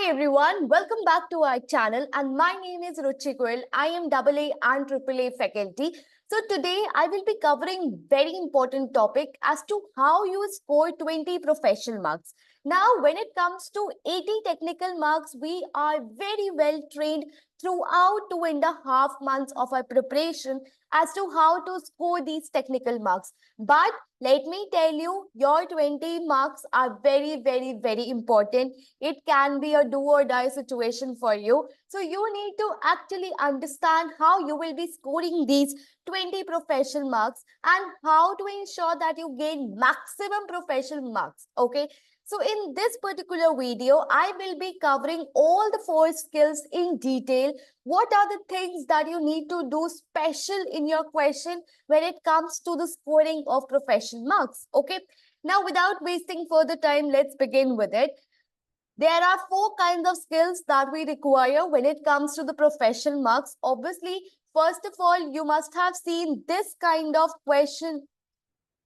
Hi everyone, welcome back to our channel and my name is Ruchi Goyal. I am AA and AAA faculty. So today I will be covering very important topic as to how you score 20 professional marks. Now when it comes to 80 technical marks, we are very well trained throughout 2.5 months of our preparation as to how to score these technical marks. But let me tell you, your 20 marks are very important. It can be a do or die situation for you. So you need to actually understand how you will be scoring these 20 professional marks and how to ensure that you gain maximum professional marks. Okay. So in this particular video, I will be covering all the 4 skills in detail. What are the things that you need to do special in your question when it comes to the scoring of professional marks? Okay. Now, without wasting further time, let's begin with it. There are 4 kinds of skills that we require when it comes to the professional marks. Obviously, first of all, you must have seen this kind of question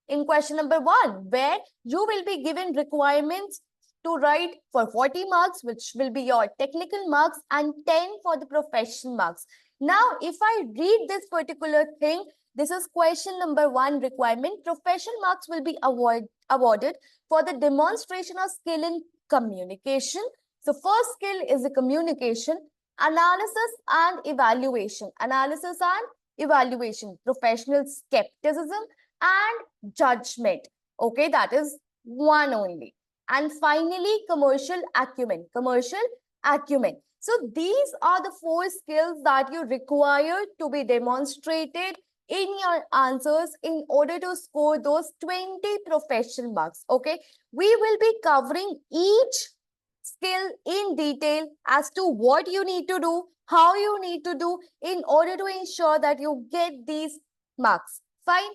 in question number 1, where you will be given requirements to write for 40 marks, which will be your technical marks, and 10 for the professional marks. Now, if I read this particular thing, this is question number 1 requirement. Professional marks will be awarded for the demonstration of skill in communication. So first skill is the communication, analysis and evaluation. Analysis and evaluation, professional skepticism and judgment. Okay, that is 1 only. And finally, commercial acumen. Commercial acumen. So these are the 4 skills that you require to be demonstrated in your answers in order to score those 20 professional marks. Okay, we will be covering each skill in detail as to what you need to do, how you need to do in order to ensure that you get these marks. Fine.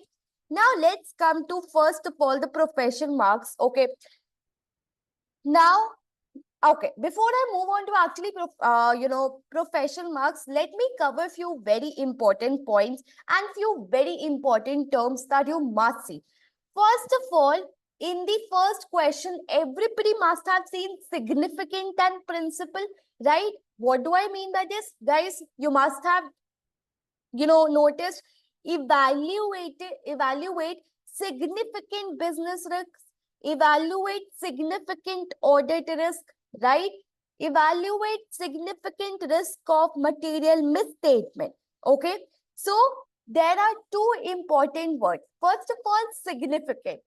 Now let's come to first of all the profession marks. Okay. Now, okay, before I move on to actually profession marks, let me cover a few very important points and few very important terms that you must see. First of all, in the first question, everybody must have seen significant and principle, right? What do I mean by this? Guys, you must have, noticed evaluate significant business risks, evaluate significant audit risk, right? Evaluate significant risk of material misstatement. Okay, so there are 2 important words. First of all, significant.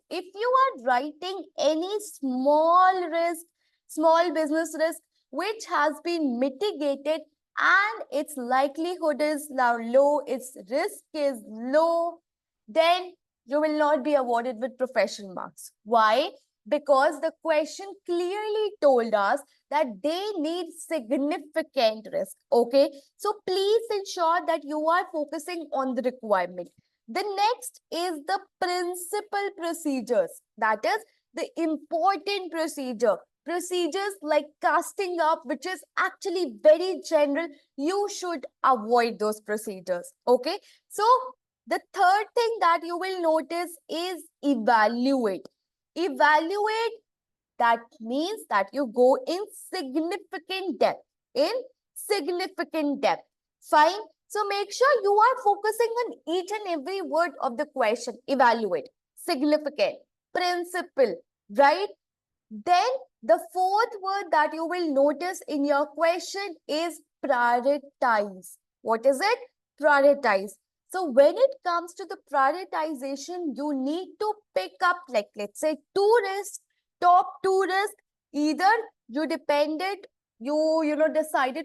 If you are writing any small risk, small business risk which has been mitigated and its likelihood is now low, its risk is low, then you will not be awarded with professional marks. Why? Because the question clearly told us that they need significant risk. Okay, so please ensure that you are focusing on the requirement. The next is the principal procedures. That is the important procedure. Procedures like casting up, which is actually very general. You should avoid those procedures. Okay, so the third thing that you will notice is evaluate. Evaluate, that means that you go in significant depth. Fine. So make sure you are focusing on each and every word of the question. Evaluate, significant, principle, right? Then the 4th word that you will notice in your question is prioritize. What is it? Prioritize. So when it comes to the prioritization, you need to pick up, like, let's say 2 risks, top 2 risks. Either you decided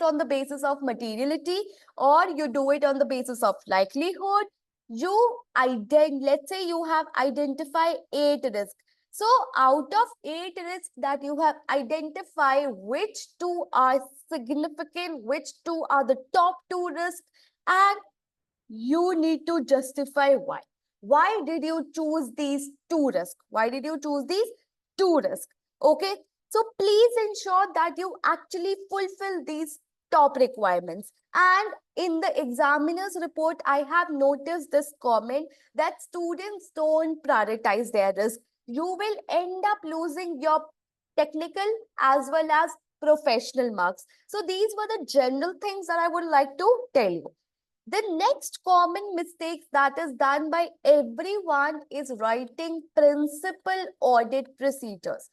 on the basis of materiality, or you do it on the basis of likelihood. Let's say you have identified 8 risks. So out of 8 risks that you have identified, which 2 are significant, which 2 are the top 2 risks, and you need to justify why. Why did you choose these 2 risks? Why did you choose these 2 risks? Okay. So please ensure that you actually fulfill these top requirements. And in the examiner's report, I have noticed this comment that students don't prioritize their risk. You will end up losing your technical as well as professional marks. So these were the general things that I would like to tell you. The next common mistake that is done by everyone is writing principal audit procedures.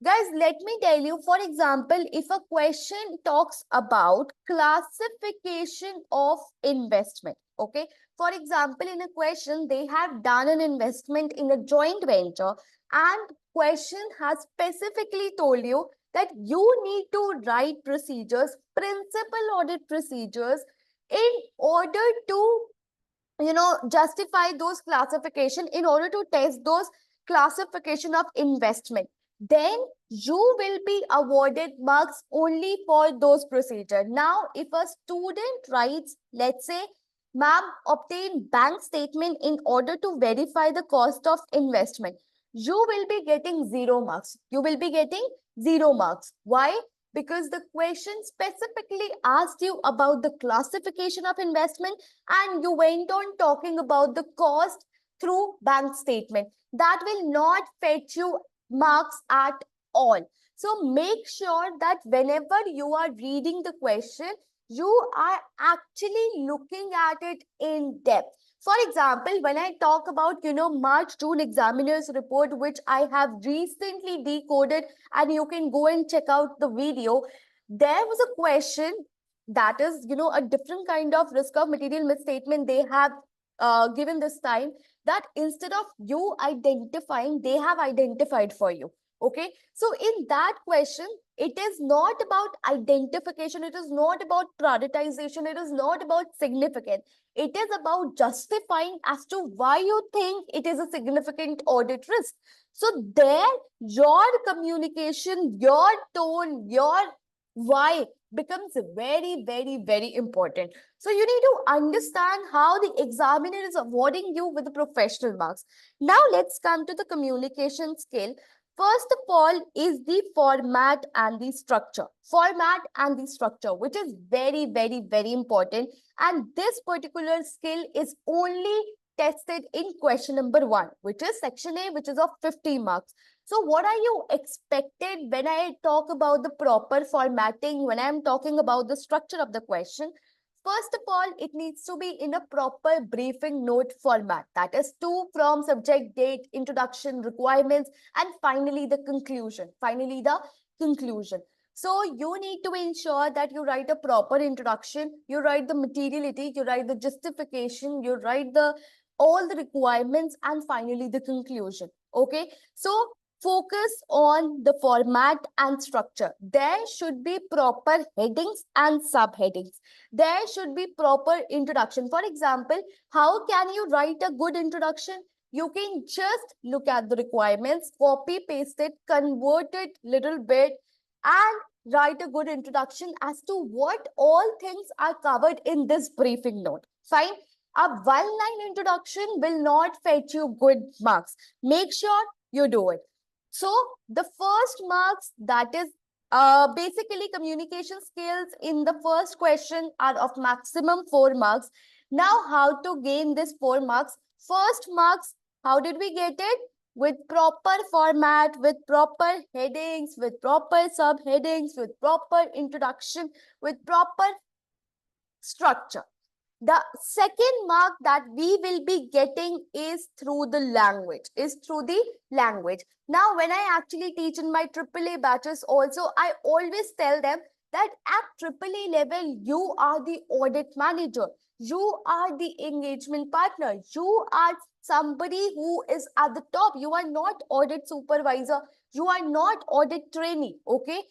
Guys, let me tell you, for example, if a question talks about classification of investment, okay? For example, in a question, they have done an investment in a joint venture, and question has specifically told you that you need to write procedures, principal audit procedures, in order to justify those classification, in order to test those classification of investment. Then you will be awarded marks only for those procedure. Now if a student writes, let's say, ma'am, obtain bank statement in order to verify the cost of investment, you will be getting 0 marks. You will be getting 0 marks. Why? Because the question specifically asked you about the classification of investment, and you went on talking about the cost through bank statement. That will not fetch you marks at all. So make sure that whenever you are reading the question, you are actually looking at it in depth. For example, when I talk about, March June examiners report, which I have recently decoded, and you can go and check out the video, there was a question that is, a different kind of risk of material misstatement they have given this time, that instead of you identifying, they have identified for you. Okay. So in that question, it is not about identification. It is not about prioritization. It is not about significance. It is about justifying as to why you think it is a significant audit risk. So there, your communication, your tone, your why becomes very, very, very important. So you need to understand how the examiner is awarding you with the professional marks. Now let's come to the communication skill. First of all is the format and the structure. Format and the structure, which is very, very, very important. And this particular skill is only tested in question number 1, which is section A, which is of 50 marks. So what are you expected when I talk about the proper formatting, when I'm talking about the structure of the question? First of all, it needs to be in a proper briefing note format. That is to, from, subject, date, introduction, requirements, and finally the conclusion. Finally the conclusion. So you need to ensure that you write a proper introduction, you write the materiality, you write the justification, you write the all the requirements, and finally the conclusion. Okay. So focus on the format and structure. There should be proper headings and subheadings. There should be proper introduction. For example, how can you write a good introduction? You can just look at the requirements, copy, paste it, convert it little bit, and write a good introduction as to what all things are covered in this briefing note. Fine. A one-line introduction will not fetch you good marks. Make sure you do it. So the first marks, that is basically communication skills in the first question, are of maximum 4 marks. Now how to gain this 4 marks? First marks, how did we get it? With proper format, with proper headings, with proper subheadings, with proper introduction, with proper structure. The second mark that we will be getting is through the language, Now, when I actually teach in my AAA batches also, I always tell them that at AAA level, you are the audit manager. You are the engagement partner. You are somebody who is at the top. You are not audit supervisor. You are not audit trainee. Okay.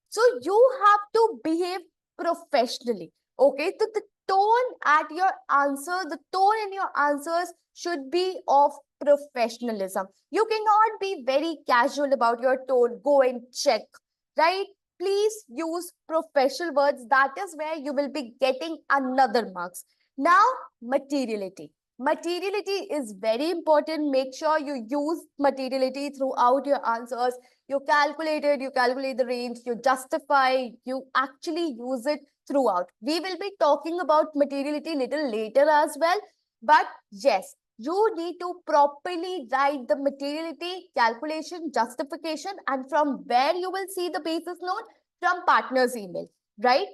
So you have to behave professionally. Okay. So the tone at your answer, the tone in your answers should be of professionalism. You cannot be very casual about your tone. Go and check, right? Please use professional words. That is where you will be getting another marks. Now, materiality. Materiality is very important. Make sure you use materiality throughout your answers. You calculate it, you calculate the range, you justify, you actually use it throughout. We will be talking about materiality little later as well. But yes, you need to properly write the materiality, calculation, justification, and from where you will see the basis note, from partner's email, right?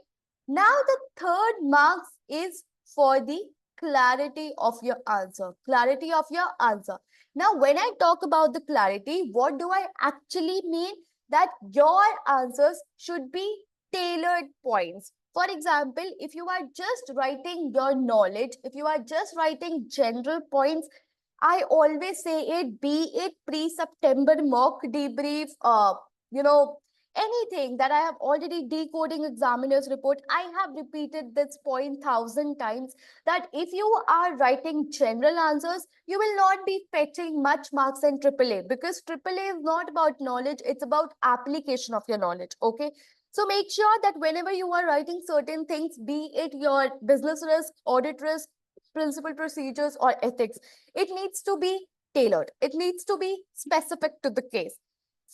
Now the third marks is for the clarity of your answer. Clarity of your answer. Now, when I talk about the clarity, what do I actually mean? That your answers should be tailored points. For example, if you are just writing your knowledge, if you are just writing general points, I always say it, be it pre-September mock debrief, anything that I have already decoding examiner's report. I have repeated this point 1,000 times that if you are writing general answers, you will not be fetching much marks in AAA, because AAA is not about knowledge, it's about application of your knowledge. Okay. So make sure that whenever you are writing certain things, be it your business risk, audit risk, principal procedures, or ethics, it needs to be tailored. It needs to be specific to the case.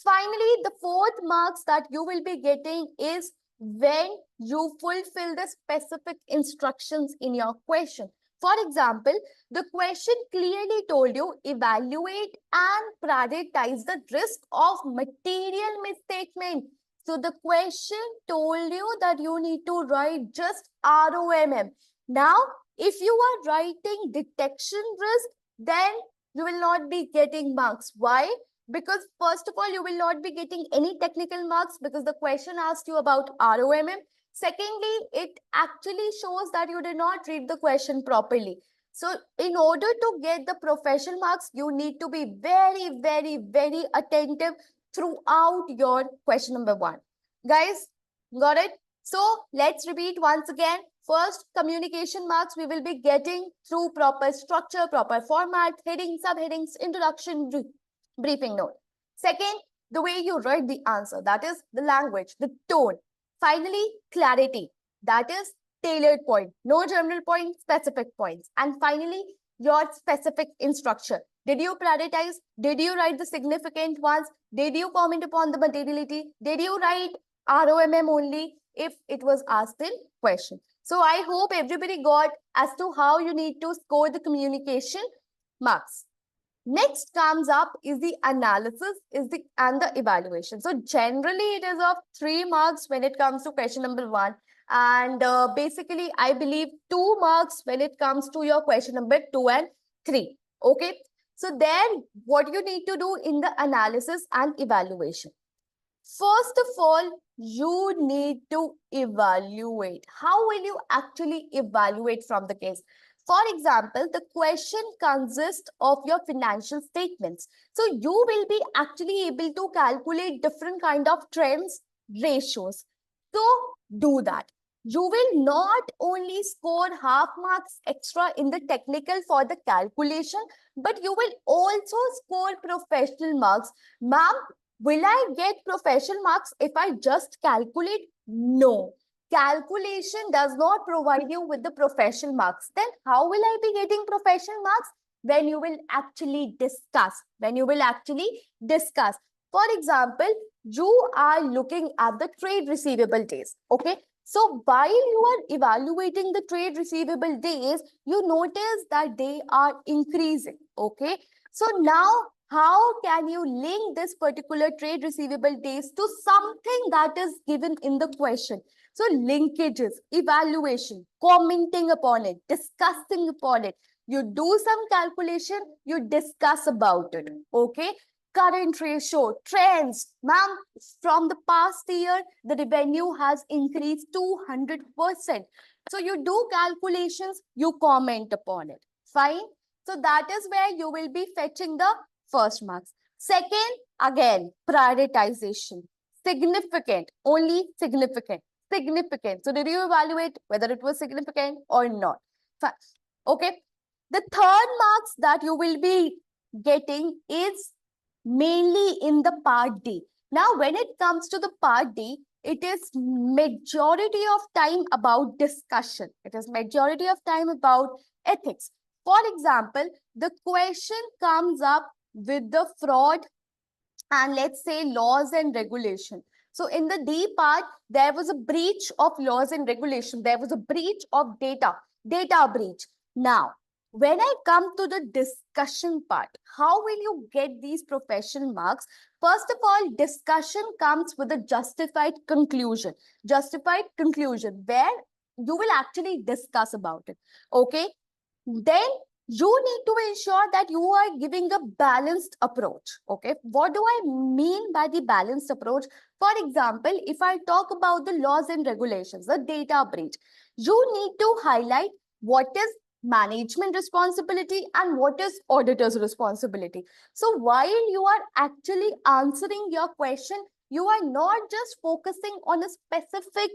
Finally, the fourth marks that you will be getting is when you fulfill the specific instructions in your question. For example, the question clearly told you evaluate and prioritize the risk of material misstatement. So the question told you that you need to write just ROMM. Now, if you are writing detection risk, then you will not be getting marks. Why? Because first of all, you will not be getting any technical marks because the question asked you about ROMM. Secondly, it actually shows that you did not read the question properly. So in order to get the professional marks, you need to be very, very, very attentive throughout your question number 1. Guys, got it? So let's repeat once again. First, communication marks we will be getting through proper structure, proper format, headings, subheadings, introduction, briefing note. Second, the way you write the answer, that is the language, the tone. Finally, clarity, that is tailored point, no general point, specific points. And finally, your specific instruction. Did you prioritize? Did you write the significant ones? Did you comment upon the materiality? Did you write ROMM only if it was asked in question? So I hope everybody got as to how you need to score the communication marks. Next comes up is the analysis and the evaluation. So generally it is of 3 marks when it comes to question number 1. And basically, I believe 2 marks when it comes to your question number 2 and 3. Okay. So then what you need to do in the analysis and evaluation. First of all, you need to evaluate. How will you actually evaluate from the case? For example, the question consists of your financial statements. So you will be actually able to calculate different kind of trends, ratios. So do that. You will not only score half marks extra in the technical for the calculation, but you will also score professional marks. Ma'am, will I get professional marks if I just calculate? No. Calculation does not provide you with the professional marks. Then how will I be getting professional marks? When you will actually discuss. When you will actually discuss. For example, you are looking at the trade receivable days. Okay. So while you are evaluating the trade receivable days, you notice that they are increasing. Okay. So now, how can you link this particular trade receivable days to something that is given in the question? So linkages, evaluation, commenting upon it, discussing upon it. You do some calculation, you discuss about it. Okay. Current ratio, trends. Ma'am, from the past year, the revenue has increased 200%. So you do calculations, you comment upon it. Fine. So that is where you will be fetching the first marks. Second, again, prioritization. Significant, only significant. Significant. So did you evaluate whether it was significant or not? Fine. Okay. The third marks that you will be getting is mainly in the part D. Now, when it comes to the part D, it is majority of time about discussion. It is majority of time about ethics. For example, the question comes up with the fraud and let's say laws and regulation. So in the D part, there was a breach of laws and regulation. There was a breach of data breach. Now, When I come to the discussion part, how will you get these professional marks? First of all, discussion comes with a justified conclusion. Justified conclusion where you will actually discuss about it. Okay. Then you need to ensure that you are giving a balanced approach. Okay. What do I mean by the balanced approach? For example, if I talk about the laws and regulations, the data breach, you need to highlight what is management responsibility and what is auditor's responsibility. So while you are actually answering your question, you are not just focusing on a specific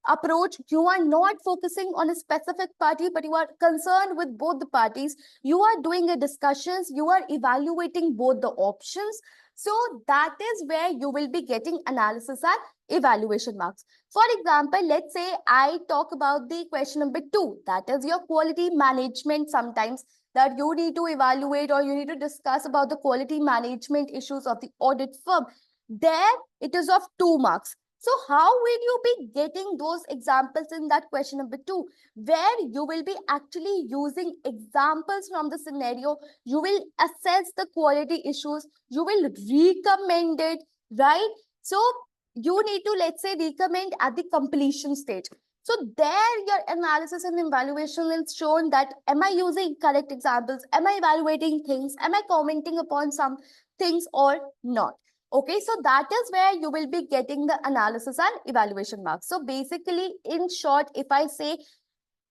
approach, you are not focusing on a specific party, but you are concerned with both the parties. You are doing a discussions, you are evaluating both the options. So that is where you will be getting analysis and evaluation marks. For example, let's say I talk about the question number 2, that is your quality management. Sometimes that you need to evaluate or you need to discuss about the quality management issues of the audit firm. There it is of 2 marks. So how will you be getting those examples in that question number 2, where you will be actually using examples from the scenario, you will assess the quality issues, you will recommend it, right? So you need to, let's say, recommend at the completion stage. So there your analysis and evaluation is shown that, am I using correct examples? Am I evaluating things? Am I commenting upon some things or not? Okay, so that is where you will be getting the analysis and evaluation marks. So basically, in short, if I say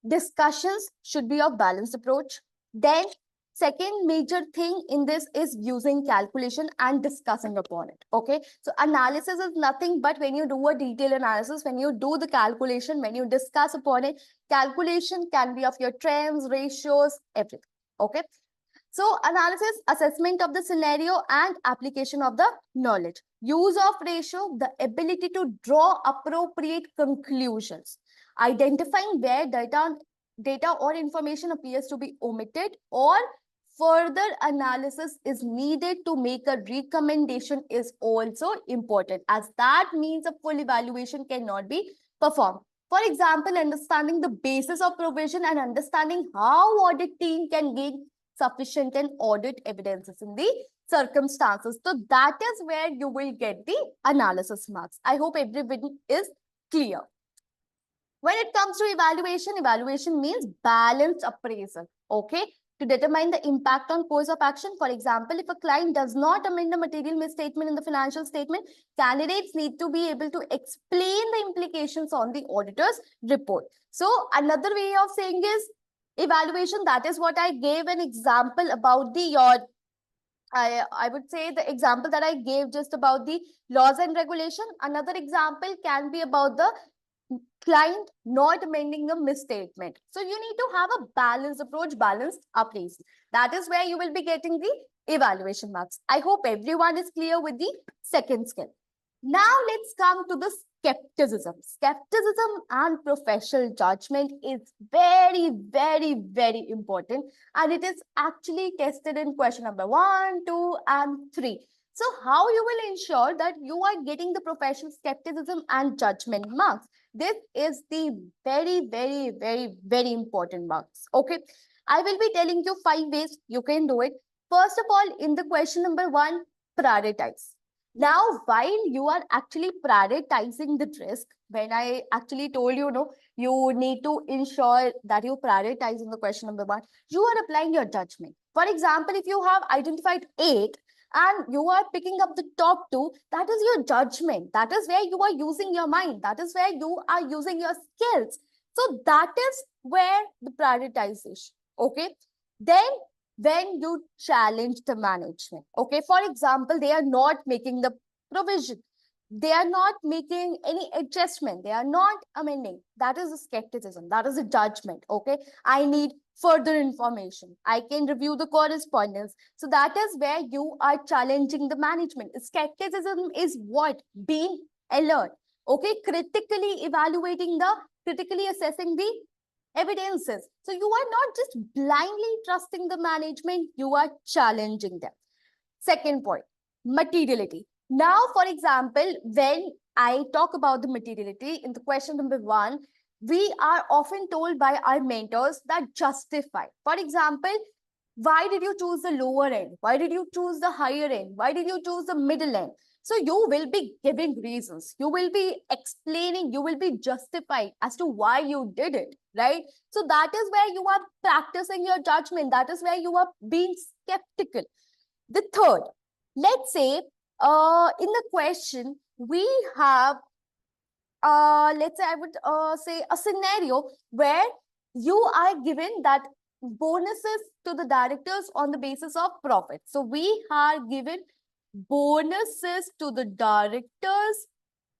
discussions should be of balanced approach, then second major thing in this is using calculation and discussing upon it. Okay, so analysis is nothing but when you do a detailed analysis, when you do the calculation, when you discuss upon it, calculation can be of your trends, ratios, everything. Okay. So analysis, assessment of the scenario and application of the knowledge. Use of ratio, the ability to draw appropriate conclusions. Identifying where data or information appears to be omitted or further analysis is needed to make a recommendation is also important, as that means a full evaluation cannot be performed. For example, understanding the basis of provision and understanding how audit team can gain sufficient and audit evidences in the circumstances. So that is where you will get the analysis marks. I hope everybody is clear. When it comes to evaluation, evaluation means balanced appraisal. Okay. To determine the impact on course of action. For example, if a client does not amend a material misstatement in the financial statement, candidates need to be able to explain the implications on the auditor's report. So another way of saying is evaluation. That is what I gave an example about the I would say the example that I gave just about the laws and regulation. Another example can be about the client not amending a misstatement. So you need to have a balanced approach, balanced appraisal. That is where you will be getting the evaluation marks. I hope everyone is clear with the second skill. Now let's come to the skepticism. Skepticism and professional judgment is very, very, very important. And it is actually tested in question number 1, 2, and 3. So how you will ensure that you are getting the professional skepticism and judgment marks? This is the very, very, very, very important marks. Okay. I will be telling you 5 ways you can do it. First of all, in the question number 1, prioritize. Now, while you are actually prioritizing the risk, when I actually told you, no, you need to ensure that you prioritize in the question number 1, you are applying your judgment. For example, if you have identified 8 and you are picking up the top 2, that is your judgment. That is where you are using your mind. That is where you are using your skills. So that is where the prioritization. Okay. Then when you challenge the management. Okay, for example, they are not making the provision. They are not making any adjustment. They are not amending. That is a skepticism. That is a judgment. Okay, I need further information. I can review the correspondence. So that is where you are challenging the management. Skepticism is what? Being alert. Okay, critically critically assessing the evidences. So you are not just blindly trusting the management, you are challenging them. Second point, materiality. Now, for example, when I talk about the materiality in the question number 1, we are often told by our mentors that justify. For example, why did you choose the lower end? Why did you choose the higher end? Why did you choose the middle end? So you will be giving reasons. You will be explaining, you will be justifying as to why you did it, right? So that is where you are practicing your judgment. That is where you are being skeptical. The third, let's say in the question, we have let's say I would say a scenario where you are given that bonuses to the directors on the basis of profit. So we are given bonuses to the directors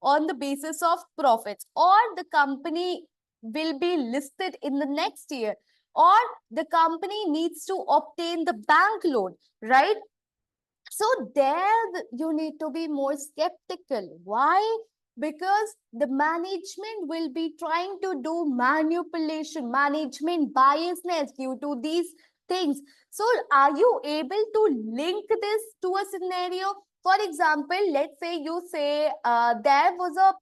on the basis of profits, or the company will be listed in the next year, or the company needs to obtain the bank loan, right? So there you need to be more skeptical. Why? Because the management will be trying to do manipulation, management biasness due to these things. So are you able to link this to a scenario? For example, let's say you say there was a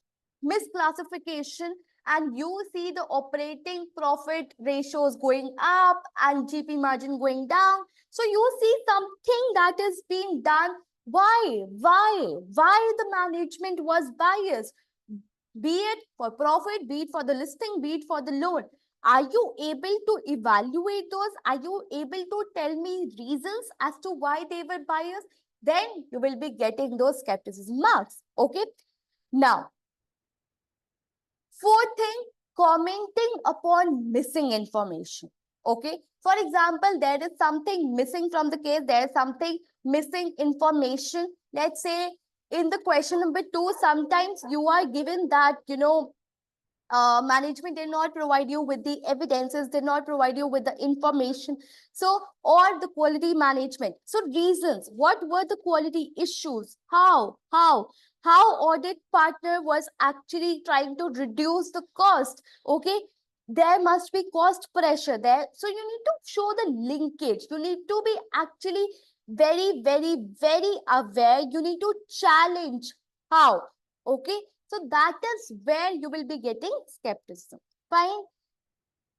misclassification and you see the operating profit ratios going up and GP margin going down. So you see something that is being done. Why the management was biased? Be it for profit, be it for the listing, be it for the loan. Are you able to evaluate those? Are you able to tell me reasons as to why they were biased? Then you will be getting those skepticism marks. Okay. Now, fourth thing, commenting upon missing information. Okay. For example, there is something missing from the case. There is something missing information. Let's say in the question number 2, sometimes you are given that, management did not provide you with the evidences, did not provide you with the information. So, or the quality management. So, reasons. What were the quality issues? How audit partner was actually trying to reduce the cost? Okay, there must be cost pressure there. So, you need to show the linkage. You need to be actually very, very, very aware. You need to challenge how. Okay, so that is where you will be getting skepticism. Fine.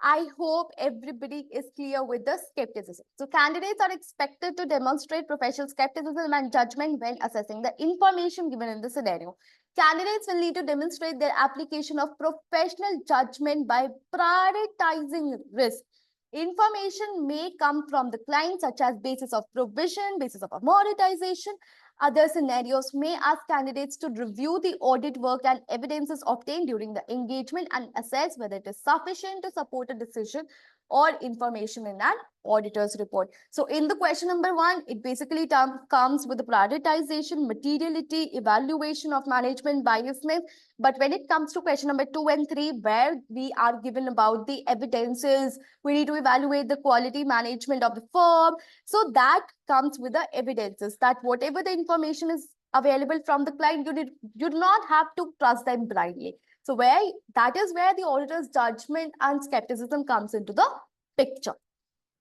I hope everybody is clear with the skepticism. So candidates are expected to demonstrate professional skepticism and judgment when assessing the information given in the scenario. Candidates will need to demonstrate their application of professional judgment by prioritizing risk. Information may come from the client, such as basis of provision, basis of amortization. Other scenarios may ask candidates to review the audit work and evidences obtained during the engagement and assess whether it is sufficient to support a decision or information in an auditor's report. So in the question number 1, it basically comes with the prioritization, materiality, evaluation of management biasness. But when it comes to question number 2 and 3, where we are given about the evidences, we need to evaluate the quality management of the firm. So that comes with the evidences that whatever the information is available from the client, you do not have to trust them blindly. So that is where the auditor's judgment and skepticism comes into the picture.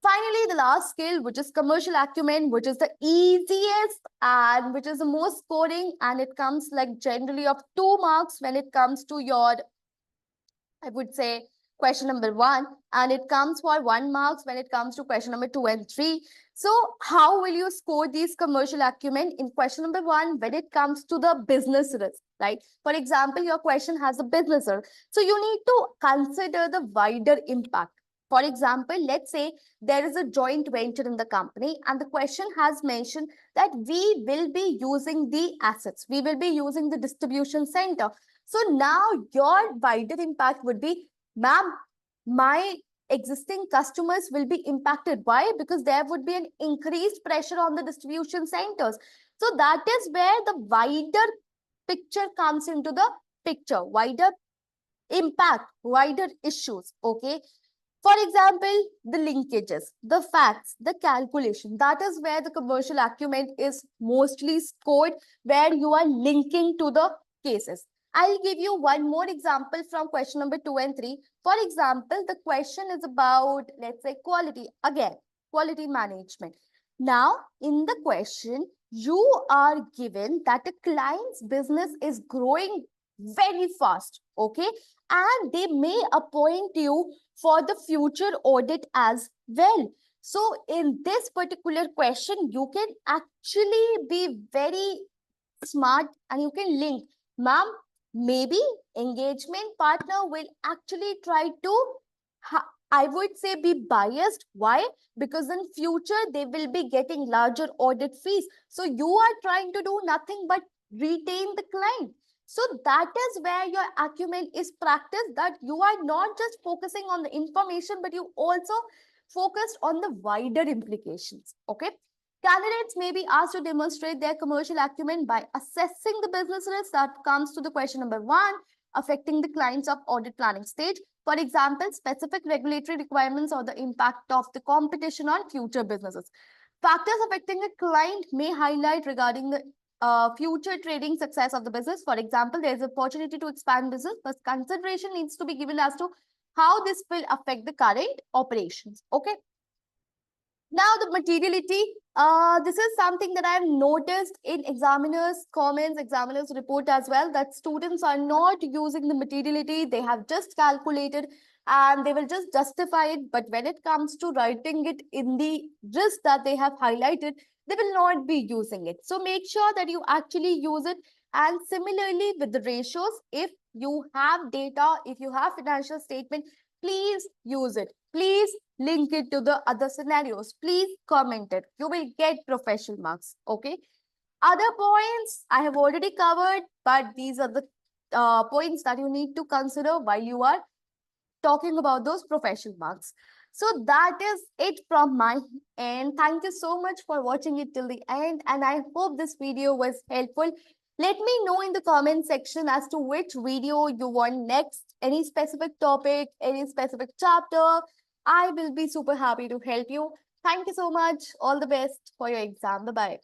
Finally, the last skill, which is commercial acumen, which is the easiest and which is the most scoring, and it comes like generally of 2 marks when it comes to your, I would say, question number 1, and it comes for 1 marks when it comes to question number 2 and 3. So how will you score these commercial acumen in question number 1 when it comes to the business risk, right? For example, your question has a business risk. So you need to consider the wider impact. For example, let's say there is a joint venture in the company and the question has mentioned that we will be using the assets. We will be using the distribution center. So now your wider impact would be, ma'am, my existing customers will be impacted. Why? Because there would be an increased pressure on the distribution centers. So that is where the wider picture comes into the picture, wider impact, wider issues. Okay. For example, the linkages, the facts, the calculation, that is where the commercial acumen is mostly scored, where you are linking to the cases. I'll give you one more example from question number 2 and 3. For example, the question is about, let's say, quality. Again, quality management. Now, in the question, you are given that a client's business is growing very fast, okay? And they may appoint you for the future audit as well. So in this particular question, you can actually be very smart and you can link, ma'am, maybe engagement partner will actually try to, I would say, be biased. Why? Because in future they will be getting larger audit fees. So you are trying to do nothing but retain the client. So that is where your acumen is practiced, that you are not just focusing on the information, but you also focused on the wider implications. Okay. Candidates may be asked to demonstrate their commercial acumen by assessing the business risk that comes to the question number 1, affecting the clients of audit planning stage. For example, specific regulatory requirements or the impact of the competition on future businesses. Factors affecting a client may highlight regarding the future trading success of the business. For example, there is an opportunity to expand business, but consideration needs to be given as to how this will affect the current operations. Okay. Now, the materiality, this is something that I've noticed in examiners' comments, examiners' report as well, that students are not using the materiality. They have just calculated and they will just justify it. But when it comes to writing it in the risk that they have highlighted, they will not be using it. So make sure that you actually use it. And similarly with the ratios, if you have data, if you have financial statement, please use it. Please link it to the other scenarios. Please comment it. You will get professional marks. Okay. Other points I have already covered, but these are the points that you need to consider while you are talking about those professional marks. So that is it from my end. Thank you so much for watching it till the end. And I hope this video was helpful. Let me know in the comment section as to which video you want next, any specific topic, any specific chapter. I will be super happy to help you. Thank you so much. All the best for your exam. Bye-bye.